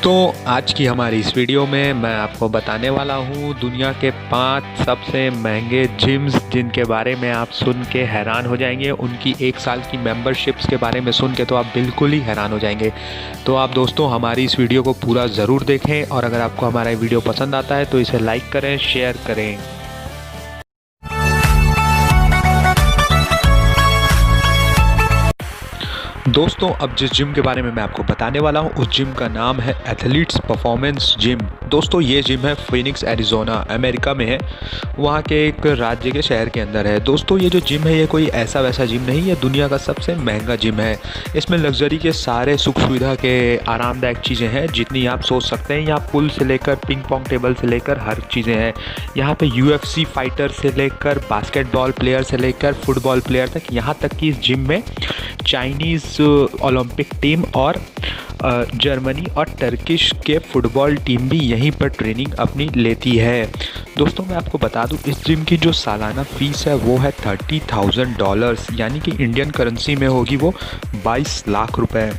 दोस्तों, आज की हमारी इस वीडियो में मैं आपको बताने वाला हूँ दुनिया के 5 सबसे महंगे जिम्स जिनके बारे में आप सुन के हैरान हो जाएंगे। उनकी 1 साल की मेंबरशिप्स के बारे में सुन के तो आप बिल्कुल ही हैरान हो जाएंगे। तो आप दोस्तों हमारी इस वीडियो को पूरा ज़रूर देखें और अगर आपको हमारा वीडियो पसंद आता है तो इसे लाइक करें, शेयर करें। दोस्तों, अब जिस जिम के बारे में मैं आपको बताने वाला हूँ उस जिम का नाम है एथलीट्स परफॉर्मेंस जिम। दोस्तों, ये जिम है फिनिक्स एरिज़ोना, अमेरिका में है। वहाँ के एक राज्य के शहर के अंदर है। दोस्तों, ये जो जिम है ये कोई ऐसा वैसा जिम नहीं है, दुनिया का सबसे महंगा जिम है। इसमें लग्जरी के सारे सुख सुविधा के आरामदायक चीज़ें हैं जितनी आप सोच सकते हैं। यहाँ पुल से लेकर पिंग पोंग टेबल से लेकर हर चीज़ें हैं। यहाँ पे UFC फाइटर से लेकर बास्केटबॉल प्लेयर से लेकर फुटबॉल प्लेयर तक, यहाँ तक कि इस जिम में चाइनीज़ ओलंपिक टीम और जर्मनी और टर्किश के फुटबॉल टीम भी यहीं पर ट्रेनिंग अपनी लेती है। दोस्तों, मैं आपको बता दूं इस जिम की जो सालाना फ़ीस है वो है $30,000, यानी कि इंडियन करेंसी में होगी वो 22 लाख रुपए।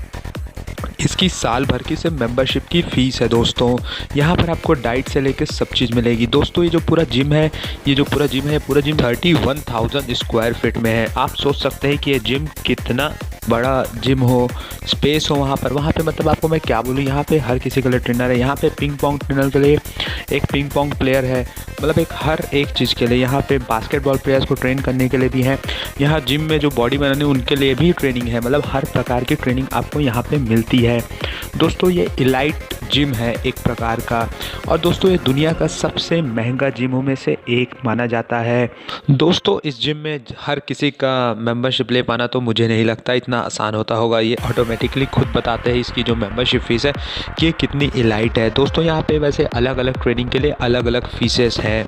इसकी साल भर की सिर्फ मेंबरशिप की फ़ीस है। दोस्तों, यहाँ पर आपको डाइट से लेकर सब चीज़ मिलेगी। दोस्तों, ये जो पूरा जिम है ये पूरा जिम 31,000 स्क्वायर फीट में है। आप सोच सकते हैं कि ये जिम कितना बड़ा जिम हो, स्पेस हो वहाँ पे मतलब आपको मैं क्या बोलूँ, यहाँ पे हर किसी के लिए ट्रेनर है। यहाँ पे पिंग पोंग ट्रेनर के लिए एक पिंग पोंग प्लेयर है, मतलब हर एक चीज़ के लिए। यहाँ पे बास्केटबॉल प्लेयर्स को ट्रेन करने के लिए भी है। यहाँ जिम में जो बॉडी बनाने उनके लिए भी ट्रेनिंग है, मतलब हर प्रकार की ट्रेनिंग आपको यहाँ पे मिलती है। दोस्तों, ये इलाइट जिम है एक प्रकार का, और दोस्तों ये दुनिया का सबसे महंगा जिमों में से एक माना जाता है। दोस्तों, इस जिम में हर किसी का मेंबरशिप ले पाना तो मुझे नहीं लगता इतना आसान होता होगा। ये ऑटोमेटिकली खुद बताते हैं इसकी जो मेंबरशिप फ़ीस है कि कितनी इलाइट है। दोस्तों, यहाँ पे वैसे अलग अलग ट्रेनिंग के लिए अलग अलग फीसेस हैं।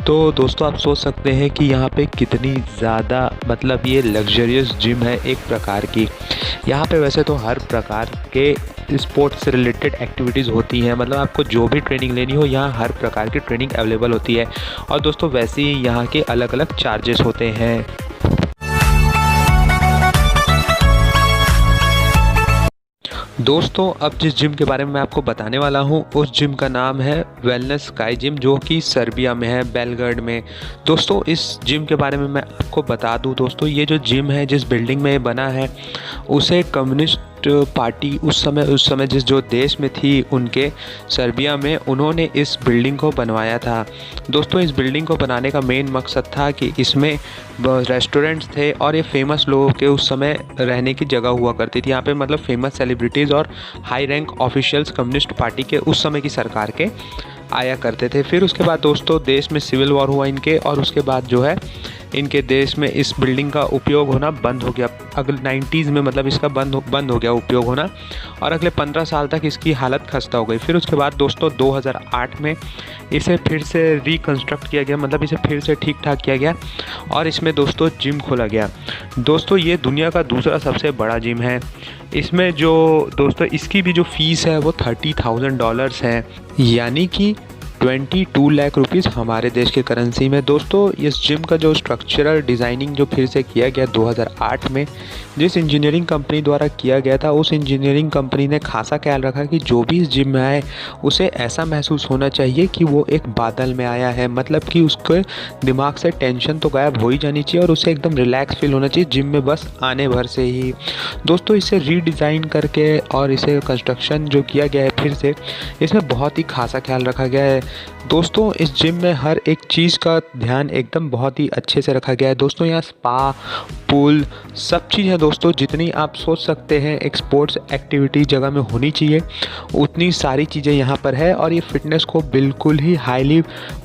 तो दोस्तों, आप सोच सकते हैं कि यहाँ पे कितनी ज़्यादा मतलब ये लग्जरियस जिम है एक प्रकार की। यहाँ पे वैसे तो हर प्रकार के स्पोर्ट्स से रिलेटेड एक्टिविटीज़ होती हैं, मतलब आपको जो भी ट्रेनिंग लेनी हो यहाँ हर प्रकार की ट्रेनिंग अवेलेबल होती है। और दोस्तों, वैसे ही यहाँ के अलग अलग चार्जेस होते हैं। दोस्तों, अब जिस जिम के बारे में मैं आपको बताने वाला हूँ उस जिम का नाम है वेलनेस स्काई जिम, जो कि सर्बिया में है, बेलग्रेड में। दोस्तों, इस जिम के बारे में मैं आपको बता दूँ दोस्तों, ये जो जिम है जिस बिल्डिंग में बना है उसे कम्युनिस्ट पार्टी उस समय जिस जो देश में थी उनके सर्बिया में, उन्होंने इस बिल्डिंग को बनवाया था। दोस्तों, इस बिल्डिंग को बनाने का मेन मकसद था कि इसमें रेस्टोरेंट्स थे और ये फेमस लोगों के उस समय रहने की जगह हुआ करती थी। यहाँ पे मतलब फेमस सेलिब्रिटीज़ और high rank officials communist party के उस समय की सरकार के आया करते थे। फिर उसके बाद दोस्तों देश में सिविल वॉर हुआ इनके, और उसके बाद जो है इनके देश में इस बिल्डिंग का उपयोग होना बंद हो गया। अगले 90s में मतलब इसका बंद हो गया उपयोग होना, और अगले 15 साल तक इसकी हालत खस्ता हो गई। फिर उसके बाद दोस्तों 2008 में इसे फिर से रिकंस्ट्रक्ट किया गया, मतलब इसे फिर से ठीक ठाक किया गया और इसमें दोस्तों जिम खोला गया। दोस्तों, ये दुनिया का दूसरा सबसे बड़ा जिम है। इसमें जो दोस्तों इसकी भी जो फ़ीस है वो $30,000 है, यानी कि 22 लाख रुपीज़ हमारे देश के करेंसी में। दोस्तों, इस जिम का जो स्ट्रक्चरल डिज़ाइनिंग जो फिर से किया गया 2008 में, जिस इंजीनियरिंग कंपनी द्वारा किया गया था, उस इंजीनियरिंग कंपनी ने खासा ख्याल रखा कि जो भी इस जिम में आए उसे ऐसा महसूस होना चाहिए कि वो एक बादल में आया है, मतलब कि उसके दिमाग से टेंशन तो गायब हो ही जानी चाहिए और उसे एकदम रिलैक्स फील होना चाहिए जिम में बस आने भर से ही। दोस्तों, इसे रीडिज़ाइन करके और इसे कंस्ट्रक्शन जो किया गया है फिर से, इसमें बहुत ही खासा ख्याल रखा गया है। दोस्तों, इस जिम में हर एक चीज़ का ध्यान एकदम बहुत ही अच्छे से रखा गया है। दोस्तों, यहाँ स्पा, पूल, सब चीज़ है। दोस्तों, जितनी आप सोच सकते हैं एक स्पोर्ट्स एक्टिविटी जगह में होनी चाहिए उतनी सारी चीज़ें यहाँ पर है, और ये फिटनेस को बिल्कुल ही हाईली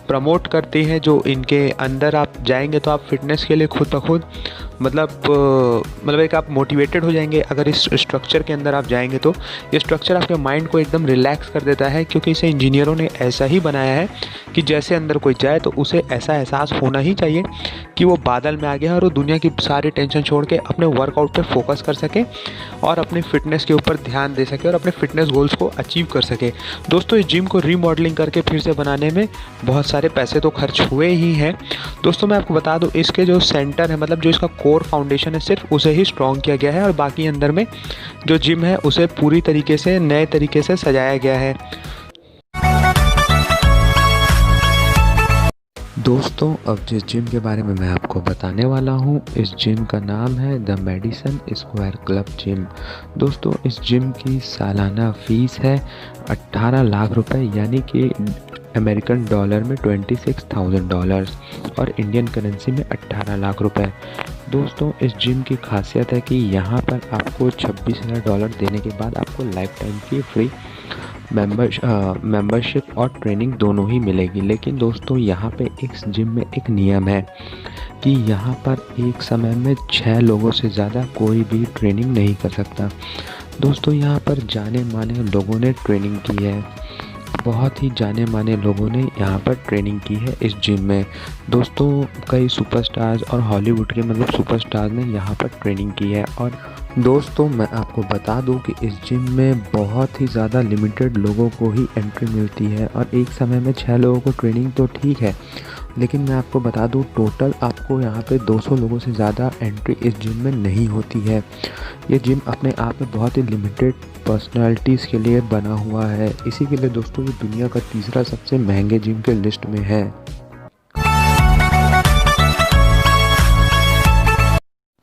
प्रमोट करते हैं। जो इनके अंदर आप जाएंगे तो आप फिटनेस के लिए खुद ब खुद मतलब एक आप मोटिवेटेड हो जाएंगे। अगर इस स्ट्रक्चर के अंदर आप जाएंगे तो ये स्ट्रक्चर आपके माइंड को एकदम रिलैक्स कर देता है, क्योंकि इसे इंजीनियरों ने ऐसा ही बनाया है कि जैसे अंदर कोई जाए तो उसे ऐसा एहसास होना ही चाहिए कि वो बादल में आ गया है और वो दुनिया की सारी टेंशन छोड़ के अपने वर्कआउट पे फोकस कर सके और अपने फिटनेस के ऊपर ध्यान दे सके और अपने फिटनेस गोल्स को अचीव कर सके। दोस्तों, इस जिम को रीमॉडलिंग करके फिर से बनाने में बहुत सारे पैसे तो खर्च हुए ही हैं। दोस्तों मैं आपको बता दूं, इसके जो सेंटर है, मतलब जो इसका कोर फाउंडेशन है, सिर्फ उसे ही स्ट्रॉन्ग किया गया है और बाकी अंदर में जो जिम है उसे पूरी तरीके से नए तरीके से सजाया गया है। दोस्तों अब जिस जिम के बारे में मैं आपको बताने वाला हूँ, इस जिम का नाम है the Madison Square club gym. दोस्तों इस जिम की सालाना फ़ीस है 18 लाख रुपए, यानी कि अमेरिकन डॉलर में $26,000 और इंडियन करेंसी में 18 लाख रुपए। दोस्तों इस जिम की खासियत है कि यहाँ पर आपको $26,000 देने के बाद आपको लाइफ टाइम की फ्री मेंबरशिप और ट्रेनिंग दोनों ही मिलेगी। लेकिन दोस्तों यहाँ पे इस जिम में एक नियम है कि यहाँ पर एक समय में 6 लोगों से ज़्यादा कोई भी ट्रेनिंग नहीं कर सकता। दोस्तों यहाँ पर जाने माने लोगों ने ट्रेनिंग की है, बहुत ही जाने माने लोगों ने यहाँ पर ट्रेनिंग की है इस जिम में। दोस्तों कई सुपरस्टार्स और हॉलीवुड के मतलब सुपरस्टार्स ने यहाँ पर ट्रेनिंग की है। और दोस्तों मैं आपको बता दूं कि इस जिम में बहुत ही ज़्यादा लिमिटेड लोगों को ही एंट्री मिलती है और एक समय में 6 लोगों को ट्रेनिंग तो ठीक है, लेकिन मैं आपको बता दूं टोटल आपको यहाँ पे 200 लोगों से ज़्यादा एंट्री इस जिम में नहीं होती है। ये जिम अपने आप में बहुत ही लिमिटेड पर्सनालिटीज़ के लिए बना हुआ है, इसी के लिए दोस्तों ये दुनिया का तीसरा सबसे महंगे जिम के लिस्ट में है।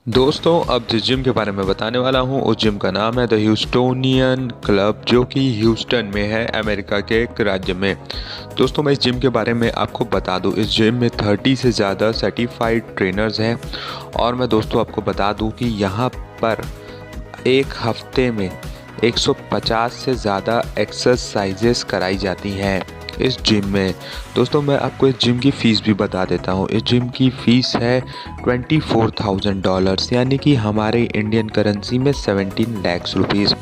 दोस्तों अब जिस जिम के बारे में बताने वाला हूँ उस जिम का नाम है द ह्यूस्टोनियन क्लब, जो कि ह्यूस्टन में है, अमेरिका के एक राज्य में। दोस्तों मैं इस जिम के बारे में आपको बता दूँ, इस जिम में 30 से ज़्यादा सर्टिफाइड ट्रेनर्स हैं और मैं दोस्तों आपको बता दूँ कि यहाँ पर एक हफ्ते में 150 से ज़्यादा एक्सरसाइजेस कराई जाती हैं इस जिम में। दोस्तों मैं आपको इस जिम की फ़ीस भी बता देता हूँ। इस जिम की फ़ीस है $24,000, यानी कि हमारे इंडियन करेंसी में 17 लाख रुपीज़।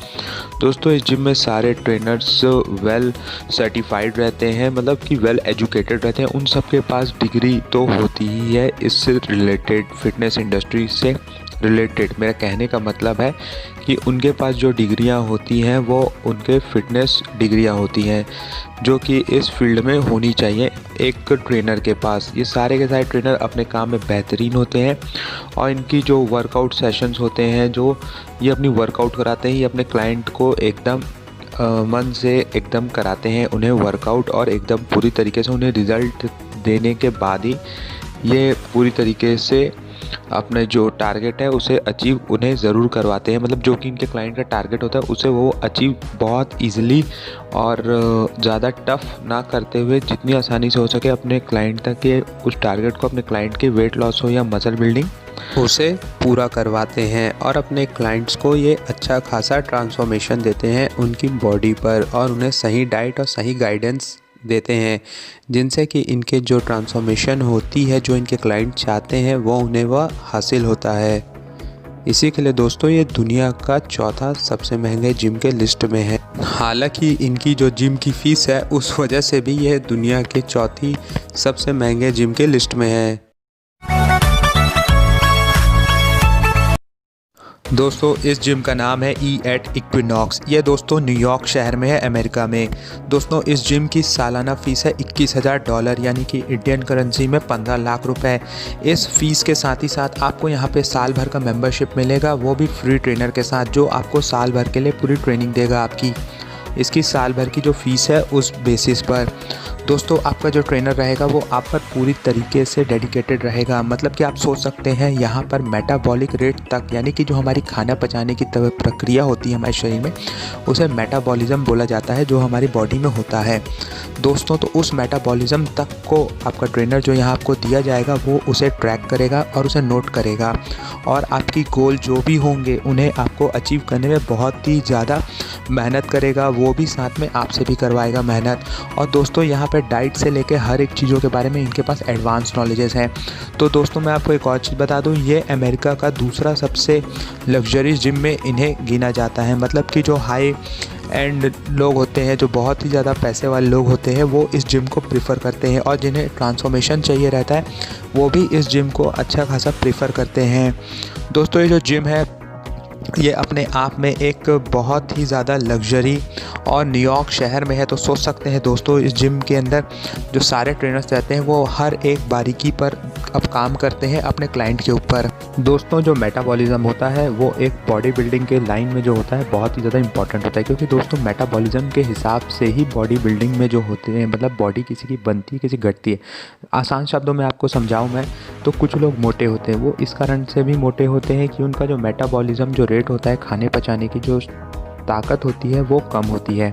दोस्तों इस जिम में सारे ट्रेनर्स वेल सर्टिफाइड रहते हैं, मतलब कि वेल एजुकेटेड रहते हैं। उन सब के पास डिग्री तो होती ही है इससे रिलेटेड, फिटनेस इंडस्ट्री से रिलेटेड। मेरा कहने का मतलब है कि उनके पास जो डिग्रियां होती हैं वो उनके फिटनेस डिग्रियां होती हैं, जो कि इस फील्ड में होनी चाहिए एक ट्रेनर के पास। ये सारे के सारे ट्रेनर अपने काम में बेहतरीन होते हैं और इनकी जो वर्कआउट सेशंस होते हैं, जो ये अपनी वर्कआउट कराते हैं, ये अपने क्लाइंट को एकदम मन से एकदम कराते हैं उन्हें वर्कआउट, और एकदम पूरी तरीके से उन्हें रिज़ल्ट देने के बाद ही ये पूरी तरीके से अपने जो टारगेट है उसे अचीव उन्हें ज़रूर करवाते हैं। मतलब जो कि इनके क्लाइंट का टारगेट होता है उसे वो अचीव बहुत इजीली और ज़्यादा टफ ना करते हुए जितनी आसानी से हो सके अपने क्लाइंट तक के उस टारगेट को, अपने क्लाइंट के वेट लॉस हो या मसल बिल्डिंग, उसे पूरा करवाते हैं और अपने क्लाइंट्स को ये अच्छा खासा ट्रांसफॉर्मेशन देते हैं उनकी बॉडी पर, और उन्हें सही डाइट और सही गाइडेंस देते हैं, जिनसे कि इनके जो ट्रांसफॉर्मेशन होती है, जो इनके क्लाइंट चाहते हैं, वो उन्हें वह हासिल होता है। इसी के लिए दोस्तों ये दुनिया का चौथा सबसे महंगे जिम के लिस्ट में है। हालांकि इनकी जो जिम की फ़ीस है उस वजह से भी यह दुनिया के चौथी सबसे महंगे जिम के लिस्ट में है। दोस्तों इस जिम का नाम है E@ इक्विनॉक्स। ये दोस्तों न्यूयॉर्क शहर में है, अमेरिका में। दोस्तों इस जिम की सालाना फ़ीस है $21,000, यानी कि इंडियन करेंसी में 15 लाख रुपए। इस फ़ीस के साथ ही साथ आपको यहाँ पे साल भर का मेंबरशिप मिलेगा, वो भी फ्री ट्रेनर के साथ, जो आपको साल भर के लिए पूरी ट्रेनिंग देगा आपकी। इसकी साल भर की जो फ़ीस है उस बेसिस पर दोस्तों आपका जो ट्रेनर रहेगा वो आप पर पूरी तरीके से डेडिकेटेड रहेगा। मतलब कि आप सोच सकते हैं यहाँ पर मेटाबॉलिक रेट तक, यानी कि जो हमारी खाना पचाने की प्रक्रिया होती है हमारे शरीर में, उसे मेटाबॉलिज्म बोला जाता है, जो हमारी बॉडी में होता है दोस्तों। तो उस मेटाबॉलिज्म तक को आपका ट्रेनर जो यहाँ आपको दिया जाएगा वो उसे ट्रैक करेगा और उसे नोट करेगा, और आपकी गोल जो भी होंगे उन्हें आपको अचीव करने में बहुत ही ज़्यादा मेहनत करेगा, वो भी साथ में आपसे भी करवाएगा मेहनत। और दोस्तों यहाँ पे डाइट से लेके हर एक चीज़ों के बारे में इनके पास एडवांस नॉलेजेस हैं। तो दोस्तों मैं आपको एक और चीज़ बता दूँ, ये अमेरिका का दूसरा सबसे लग्जरी जिम में इन्हें गिना जाता है। मतलब कि जो हाई एंड लोग होते हैं, जो बहुत ही ज़्यादा पैसे वाले लोग होते हैं, वो इस जिम को प्रीफर करते हैं, और जिन्हें ट्रांसफॉर्मेशन चाहिए रहता है वो भी इस जिम को अच्छा खासा प्रीफर करते हैं। दोस्तों ये जो जिम है ये अपने आप में एक बहुत ही ज़्यादा लग्जरी और न्यूयॉर्क शहर में है। तो सोच सकते हैं दोस्तों, इस जिम के अंदर जो सारे ट्रेनर्स रहते हैं वो हर एक बारीकी पर अब काम करते हैं अपने क्लाइंट के ऊपर। दोस्तों, जो मेटाबॉलिज्म होता है वो एक बॉडी बिल्डिंग के लाइन में जो होता है बहुत ही ज़्यादा इंपॉर्टेंट होता है, क्योंकि दोस्तों मेटाबॉलिज्म के हिसाब से ही बॉडी बिल्डिंग में जो होते हैं, मतलब बॉडी किसी की बनती है किसी घटती है। आसान शब्दों में आपको समझाऊं मैं तो कुछ लोग मोटे होते हैं, वो इस कारण से भी मोटे होते हैं कि उनका जो मेटाबॉलिज्म जो रेट होता है, खाने पचाने की जो ताकत होती है वो कम होती है।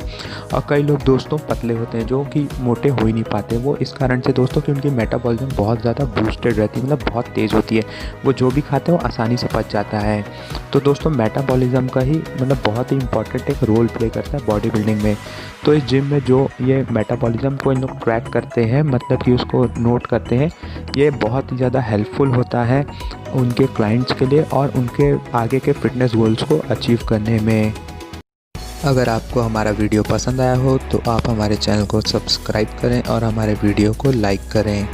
और कई लोग दोस्तों पतले होते हैं जो कि मोटे हो ही नहीं पाते, वो इस कारण से दोस्तों कि उनकी मेटाबॉलिज्म बहुत ज़्यादा बूस्टेड रहती है, मतलब बहुत तेज़ होती है। वो जो भी खाते हैं वो आसानी से पच जाता है। तो दोस्तों मेटाबॉलिज्म का ही मतलब बहुत ही इंपॉर्टेंट एक रोल प्ले करता है बॉडी बिल्डिंग में। तो इस जिम में जो ये मेटाबॉलिज्म को इन लोग ट्रैक करते हैं, मतलब कि उसको नोट करते हैं, ये बहुत ही ज़्यादा हेल्पफुल होता है उनके क्लाइंट्स के लिए और उनके आगे के फिटनेस गोल्स को अचीव करने में। अगर आपको हमारा वीडियो पसंद आया हो तो आप हमारे चैनल को सब्सक्राइब करें और हमारे वीडियो को लाइक करें।